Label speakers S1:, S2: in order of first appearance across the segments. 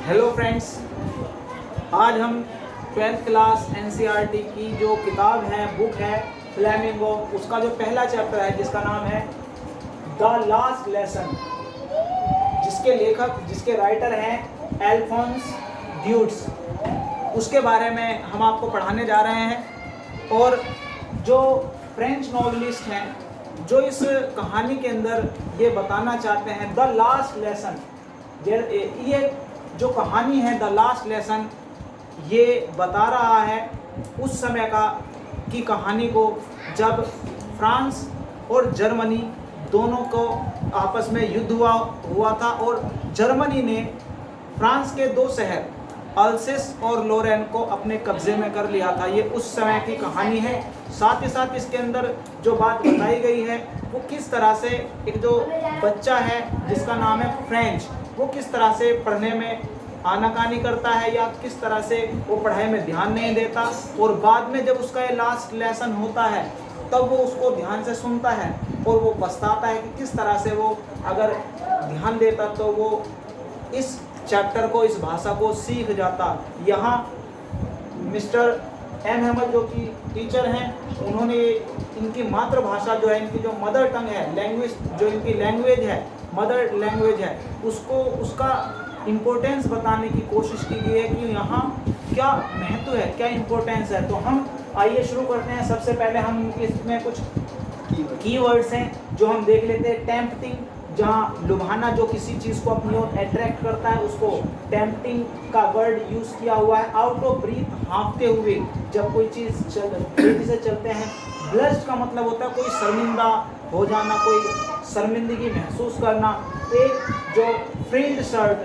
S1: Hello friends, आज हम 12th class NCERT की जो किताब है, बुक है फ्लेमिंगो, उसका जो पहला चैप्टर है जिसका नाम है द लास्ट लेसन, जिसके राइटर हैं अल्फोंस ड्यूट्स, उसके बारे में हम आपको पढ़ाने जा रहे हैं। और जो फ्रेंच नॉवलिस्ट हैं जो इस कहानी के अंदर ये बताना चाहते हैं द लास्ट लेसन, ये जो कहानी है द लास्ट लेसन, ये बता रहा है उस समय की कहानी को जब फ्रांस और जर्मनी दोनों को आपस में युद्ध हुआ था और जर्मनी ने फ्रांस के दो शहर अल्सेस और लोरेन को अपने कब्जे में कर लिया था। ये उस समय की कहानी है। साथ ही साथ इसके अंदर जो बात बताई गई है वो किस तरह से एक जो बच्चा है जिसका नाम है फ्रेंच, वो किस तरह से पढ़ने में आनाकानी करता है या किस तरह से वो पढ़ाई में ध्यान नहीं देता, और बाद में जब उसका ये लास्ट लेसन होता है तब वो उसको ध्यान से सुनता है और वो पछताता है कि किस तरह से वो अगर ध्यान देता तो वो इस चैप्टर को, इस भाषा को सीख जाता। यहाँ मिस्टर एम हेमल जो कि टीचर हैं, उन्होंने इनकी मातृभाषा जो है, इनकी जो मदर टंग है, लैंग्वेज जो इनकी लैंग्वेज है, मदर लैंग्वेज है, उसका इम्पोर्टेंस बताने की कोशिश की गई है कि यहाँ क्या महत्व है, क्या इम्पोर्टेंस है। तो हम आइए शुरू करते हैं। सबसे पहले हम इसमें कुछ कीवर्ड्स हैं जो हम देख लेते हैं। टेम्पटिंग, जहाँ लुभाना, जो किसी चीज़ को अपनी ओर अट्रैक्ट करता है, उसको टेम्पटिंग का वर्ड यूज़ किया हुआ है। आउट ऑफ ब्रीथ, हाँफते हुए, जब कोई चीज़ तेजी से चलते हैं। ब्लश्ड का मतलब होता है कोई शर्मिंदा हो जाना, कोई शर्मिंदगी महसूस करना। एक जो फ्रिल्ड शर्ट,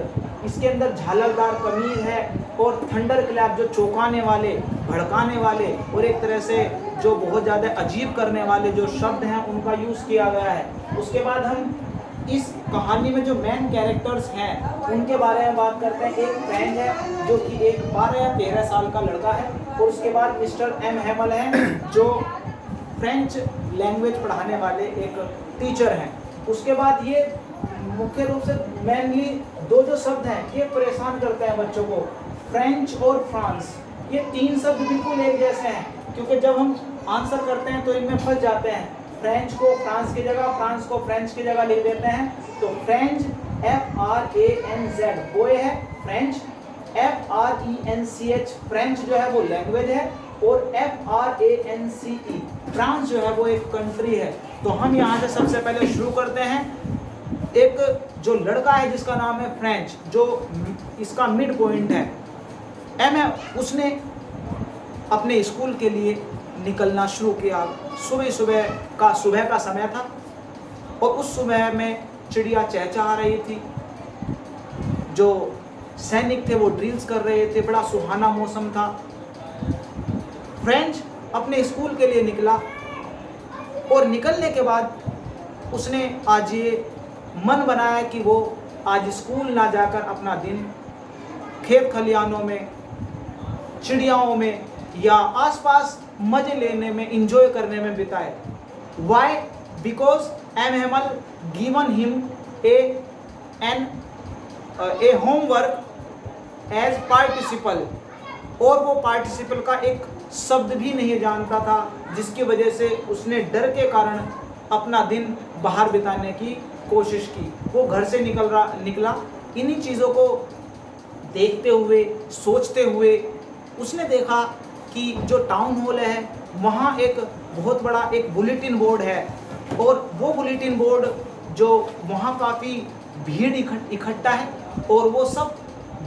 S1: इसके अंदर झालरदार कमीज है। और थंडर क्लैप, जो चौंकाने वाले, भड़काने वाले और एक तरह से जो बहुत ज़्यादा अजीब करने वाले जो शब्द हैं उनका यूज़ किया गया है। उसके बाद हम इस कहानी में जो मेन कैरेक्टर्स हैं उनके बारे में बात करते हैं। एक फ्रेंच है जो कि एक 12 या 13 साल का लड़का है, और उसके बाद मिस्टर एम हेमल हैं जो फ्रेंच लैंग्वेज पढ़ाने वाले एक टीचर हैं। उसके बाद ये मुख्य रूप से मेनली दो जो शब्द हैं ये परेशान करते हैं बच्चों को, फ्रेंच और फ्रांस। ये तीन शब्द बिल्कुल एक जैसे हैं, क्योंकि जब हम आंसर करते हैं तो इनमें फंस जाते हैं। फ्रेंच को फ्रांस की जगह, फ्रांस को फ्रेंच की जगह लिख देते हैं। तो फ्रेंच FRANZ बॉय है, फ्रेंच FRENCH फ्रेंच जो है वो लैंग्वेज है, और FRANCE फ्रांस जो है वो एक कंट्री है। तो हम यहाँ से सबसे पहले शुरू करते हैं। एक जो लड़का है जिसका नाम है फ्रेंच, जो इसका मिड पॉइंट है, उसने अपने स्कूल के लिए निकलना शुरू किया। सुबह का समय था और उस सुबह में चिड़िया चहचहा रही थी। जो सैनिक थे वो ड्रिल्स कर रहे थे, बड़ा सुहाना मौसम था। फ्रेंच अपने स्कूल के लिए निकला और निकलने के बाद उसने आज ये मन बनाया कि वो आज स्कूल ना जाकर अपना दिन खेत खलियानों में, चिड़ियाओं में या आसपास मजे लेने में, एंजॉय करने में बिताए। Why? Because M Hemal given him a homework as participle, और वो पार्टिसिपल का एक शब्द भी नहीं जानता था, जिसकी वजह से उसने डर के कारण अपना दिन बाहर बिताने की कोशिश की। वो घर से निकला इन्हीं चीज़ों को देखते हुए, सोचते हुए उसने देखा कि जो टाउन हॉल है वहाँ एक बहुत बड़ा एक बुलेटिन बोर्ड है, और वो बुलेटिन बोर्ड जो वहाँ काफ़ी भीड़ इकट्ठा है, और वो सब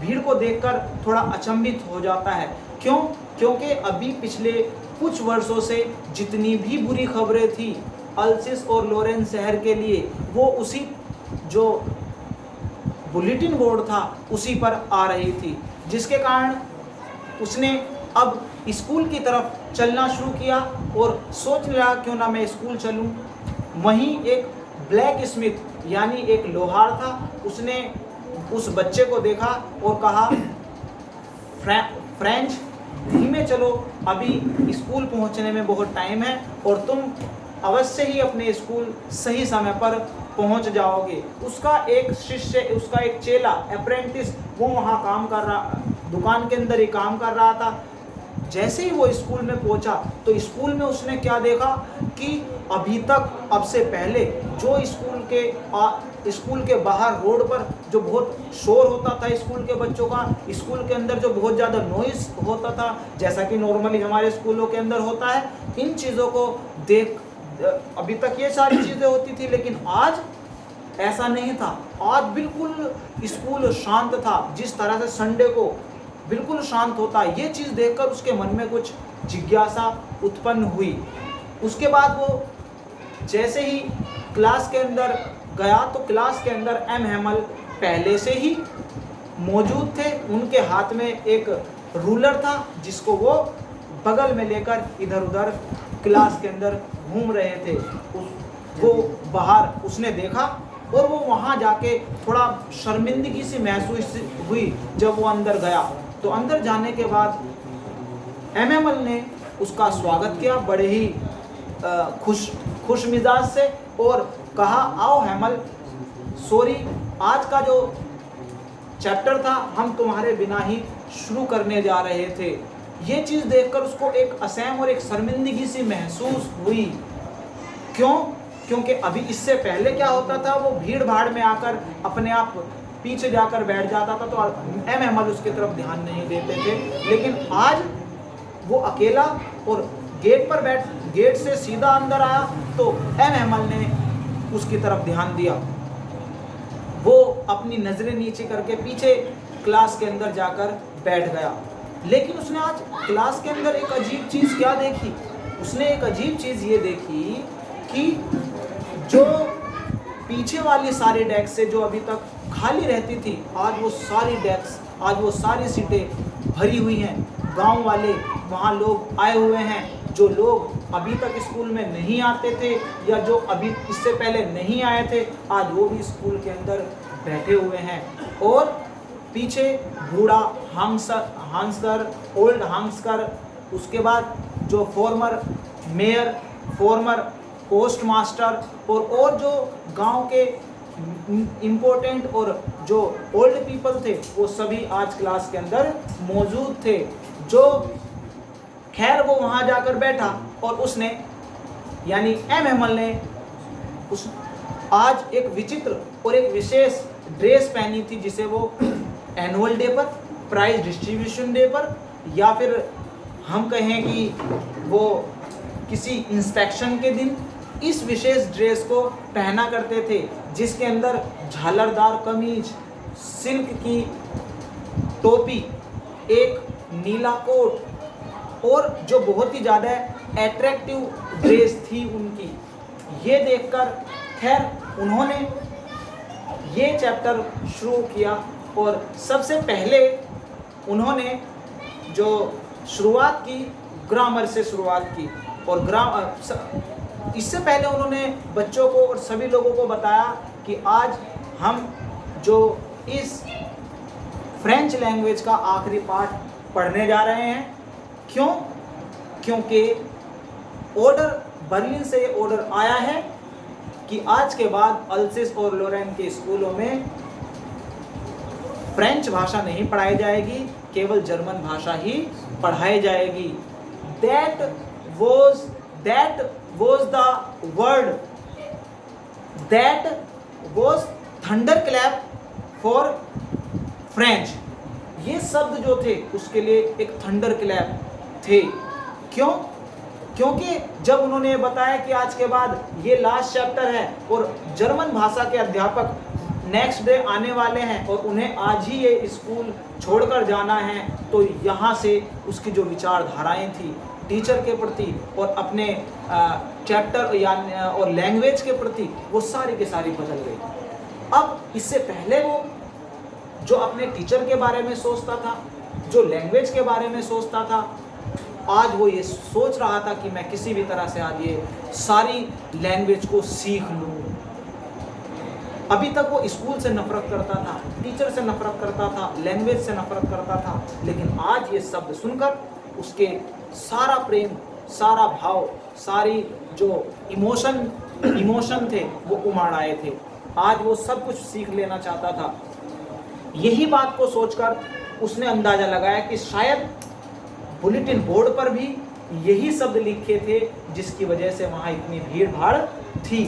S1: भीड़ को देखकर थोड़ा अचंभित हो जाता है। क्यों? क्योंकि अभी पिछले कुछ वर्षों से जितनी भी बुरी खबरें थी अल्सेस और लोरेन शहर के लिए, वो उसी जो बुलेटिन बोर्ड था उसी पर आ रही थी, जिसके कारण उसने अब स्कूल की तरफ चलना शुरू किया और सोच लिया क्यों ना मैं स्कूल चलूं। वहीं एक ब्लैक स्मिथ यानी एक लोहार था, उसने उस बच्चे को देखा और कहा, फ्रेंच धीमे चलो, अभी स्कूल पहुंचने में बहुत टाइम है और तुम अवश्य ही अपने स्कूल सही समय पर पहुंच जाओगे। उसका एक शिष्य, उसका एक चेला, अप्रेंटिस, वो वहाँ काम कर रहा, दुकान के अंदर ही काम कर रहा था। जैसे ही वो स्कूल में पहुंचा तो स्कूल में उसने क्या देखा कि अभी तक, अब से पहले जो स्कूल के बाहर रोड पर जो बहुत शोर होता था स्कूल के बच्चों का, स्कूल के अंदर जो बहुत ज़्यादा नॉइज़ होता था, जैसा कि नॉर्मली हमारे स्कूलों के अंदर होता है, इन चीज़ों को देख, अभी तक ये सारी चीज़ें होती थी, लेकिन आज ऐसा नहीं था। आज बिल्कुल स्कूल शांत था, जिस तरह से संडे को बिल्कुल शांत होता है। ये चीज़ देखकर उसके मन में कुछ जिज्ञासा उत्पन्न हुई। उसके बाद वो जैसे ही क्लास के अंदर गया तो क्लास के अंदर एम हेमल पहले से ही मौजूद थे। उनके हाथ में एक रूलर था जिसको वो बगल में लेकर इधर उधर क्लास के अंदर घूम रहे थे। वो बाहर उसने देखा और वो वहाँ जाके थोड़ा शर्मिंदगी सी महसूस हुई। जब वो अंदर गया तो अंदर जाने के बाद एमएमएल ने उसका स्वागत किया बड़े ही खुश मिजाज से और कहा, आओ हेमल, सॉरी, आज का जो चैप्टर था हम तुम्हारे बिना ही शुरू करने जा रहे थे। ये चीज़ देखकर उसको एक असहम और एक शर्मिंदगी सी महसूस हुई। क्यों? क्योंकि अभी इससे पहले क्या होता था, वो भीड़ भाड़ में आकर अपने आप पीछे जाकर बैठ जाता था तो एमएमएल उसकी तरफ ध्यान नहीं देते थे। लेकिन आज वो अकेला और गेट से सीधा अंदर आया तो एमएमएल ने उसकी तरफ ध्यान दिया। वो अपनी नज़रें नीचे करके पीछे क्लास के अंदर जाकर बैठ गया। लेकिन उसने आज क्लास के अंदर एक अजीब चीज़ क्या देखी? उसने एक अजीब चीज़ ये देखी कि जो पीछे वाली सारी डेस्क से जो अभी तक खाली रहती थी, आज वो सारी डेस्क, आज वो सारी सीटें भरी हुई हैं। गांव वाले वहाँ लोग आए हुए हैं, जो लोग अभी तक स्कूल में नहीं आते थे या जो अभी इससे पहले नहीं आए थे, आज वो भी स्कूल के अंदर बैठे हुए हैं। और पीछे बूढ़ा हांसकर, ओल्ड हांसकर, उसके बाद जो farmer mayor, farmer post master और जो गांव के इम्पोर्टेंट और जो ओल्ड पीपल थे, वो सभी आज क्लास के अंदर मौजूद थे। जो खैर वो वहाँ जाकर बैठा और उसने, यानी एमएमएल ने आज एक विचित्र और एक विशेष ड्रेस पहनी थी, जिसे वो एनुअल डे पर, प्राइज डिस्ट्रीब्यूशन डे पर, या फिर हम कहें कि वो किसी इंस्पेक्शन के दिन इस विशेष ड्रेस को पहना करते थे, जिसके अंदर झालरदार कमीज, सिल्क की टोपी, एक नीला कोट और जो बहुत ही ज़्यादा एट्रैक्टिव ड्रेस थी उनकी। ये देखकर खैर उन्होंने ये चैप्टर शुरू किया और सबसे पहले उन्होंने जो शुरुआत की, ग्रामर से शुरुआत की। और इससे पहले उन्होंने बच्चों को और सभी लोगों को बताया कि आज हम जो इस फ्रेंच लैंग्वेज का आखिरी पाठ पढ़ने जा रहे हैं। क्यों? क्योंकि बर्लिन से ये ऑर्डर आया है कि आज के बाद अल्सेस और लोरेन के स्कूलों में फ्रेंच भाषा नहीं पढ़ाई जाएगी, केवल जर्मन भाषा ही पढ़ाई जाएगी। That was the word, that was thunderclap for French। ये शब्द जो थे उसके लिए एक थंडर क्लैप थे। क्यों? क्योंकि जब उन्होंने बताया कि आज के बाद ये लास्ट चैप्टर है और जर्मन भाषा के अध्यापक नेक्स्ट डे आने वाले हैं और उन्हें आज ही ये स्कूल छोड़कर जाना है, तो यहाँ से उसकी जो विचारधाराएं थी टीचर के प्रति और अपने चैप्टर और लैंग्वेज के प्रति, वो सारी के सारी बदल गई। अब इससे पहले वो जो अपने टीचर के बारे में सोचता था, जो लैंग्वेज के बारे में सोचता था, आज वो ये सोच रहा था कि मैं किसी भी तरह से आज ये सारी लैंग्वेज को सीख लूँ। अभी तक वो स्कूल से नफरत करता था, टीचर से नफरत करता था, लैंग्वेज से नफरत करता था, लेकिन आज ये शब्द सुनकर उसके सारा प्रेम, सारा भाव, सारी जो इमोशन थे वो उमड़ आए थे। आज वो सब कुछ सीख लेना चाहता था। यही बात को सोचकर उसने अंदाजा लगाया कि शायद बुलेटिन बोर्ड पर भी यही शब्द लिखे थे जिसकी वजह से वहाँ इतनी भीड़ भाड़ थी।